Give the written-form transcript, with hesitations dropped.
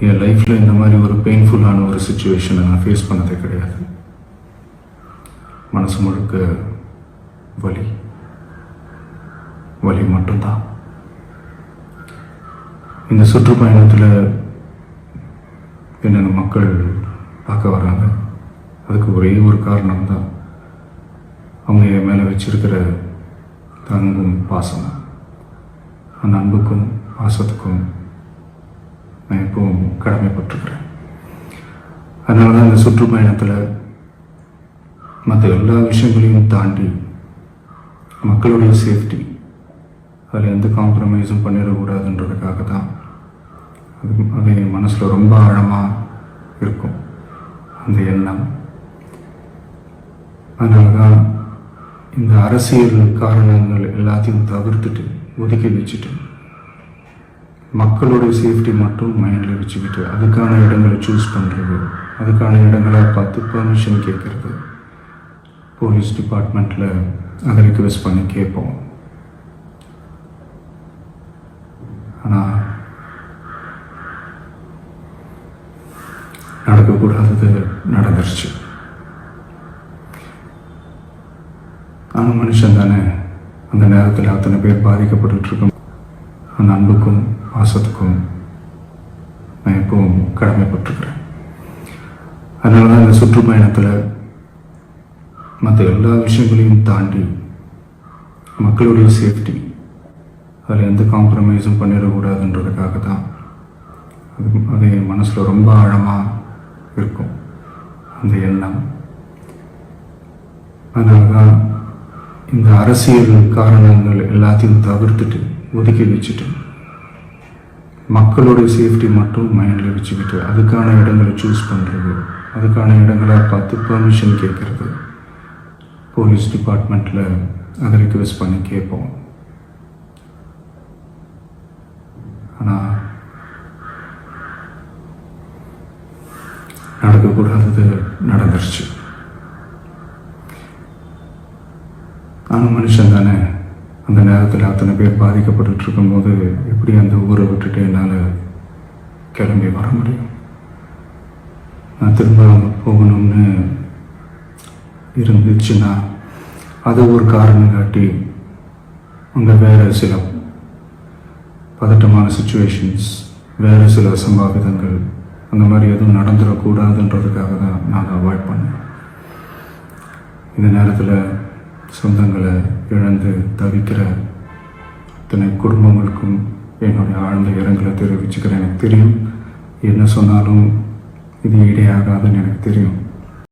என் லைஃப்பில் இந்த மாதிரி ஒரு பெயின்ஃபுல்லான ஒரு சுச்சுவேஷனை நான் ஃபேஸ் பண்ணதே கிடையாது. மனசு முழுக்க வலி வலி மட்டும்தான். இந்த சுற்றுப்பயணத்தில் என்னென்ன மக்கள் பார்க்க வராங்க, அதுக்கு ஒரே ஒரு காரணம் தான், அவங்க என் மேலே வச்சிருக்கிற அன்பும் பாசம். அந்த அன்புக்கும் பாசத்துக்கும் நான் எப்பவும் கடமைப்பட்டிருக்கிறேன். அதனால தான் இந்த சுற்றுப்பயணத்தில் மற்ற எல்லா விஷயங்களையும் தாண்டி மக்களுடைய சேஃப்டி, அதில் எந்த காம்ப்ரமைஸும் பண்ணிடக்கூடாதுன்றதுக்காக தான் அது என் மனசில் ரொம்ப ஆழமாக இருக்கும் அந்த எண்ணம். அதனால தான் இந்த அரசியல் காரணங்கள் எல்லாத்தையும் தவிர்த்துட்டு ஒதுக்கி வச்சுட்டு மக்களுடைய சேஃப்டி மட்டும் மைண்டில் வச்சுக்கிட்டு அதுக்கான இடங்களை சூஸ் பண்ணுறது, அதுக்கான இடங்களை பார்த்து பர்மிஷன் கேட்குறது, போலீஸ் டிபார்ட்மெண்ட்டில் அதை ரிக்வெஸ்ட் பண்ணி கேட்போம். ஆனால் நடக்கக்கூடாதது நடந்துருச்சு. ஆனால் மனுஷன் தானே, அந்த நேரத்தில் அத்தனை பேர் பாதிக்கப்பட்டுருக்கோம். அந்த அன்புக்கும் பாசத்துக்கும் நான் எப்பவும் கடமைப்பட்டிருக்கிறேன். அதனால தான் இந்த சுற்றுப்பயணத்தில் மற்ற எல்லா விஷயங்களையும் தாண்டி மக்களுடைய சேஃப்டி, அதில் எந்த காம்ப்ரமைஸும் பண்ணிடக்கூடாதுன்றதுக்காக தான் அது என் மனசில் ரொம்ப ஆழமாக இருக்கும் அந்த எண்ணம். அதனால தான் இந்த அரசியல் காரணங்கள் எல்லாத்தையும் தவிர்த்துட்டு ஒதுக்கி வச்சுட்டு மக்களுடைய சேஃப்டி மட்டும் மைண்டில் வச்சுக்கிட்டு அதுக்கான இடங்களை சூஸ் பண்ணுறது, அதுக்கான இடங்களை பார்த்து பர்மிஷன் கேட்குறது, போலீஸ் டிபார்ட்மெண்ட்டில் அதை ரிக்வெஸ்ட் பண்ணி கேட்போம். ஆனால் நடக்கக்கூடாதது நடந்துருச்சு. ஆனால் மனுஷன் தானே, அந்த நேரத்தில் அத்தனை பேர் பாதிக்கப்பட்டு இருக்கும்போது எப்படி அந்த ஊரை விட்டுட்டு என்னால் கிளம்பி வர முடியும்? நான் திரும்ப போகணும்னு இருந்துச்சுன்னா அதை ஒரு காரணம் காட்டி அங்கே வேறு சில பதட்டமான சுச்சுவேஷன்ஸ், வேறு சில சம்பாவிதங்கள், அந்த மாதிரி எதுவும் நடந்துடக்கூடாதுன்றதுக்காக தான் நான் அவாய்ட் பண்ணேன். இந்த நேரத்தில் சொந்தங்களை இழந்து தவிக்கிற அத்தனை குடும்பங்களுக்கும் என்னுடைய ஆழ்ந்த இரங்கலை தெரிவிச்சுக்கிறேன். எனக்கு தெரியும், என்ன சொன்னாலும் இது ஈடே ஆகாதுன்னு எனக்கு தெரியும்.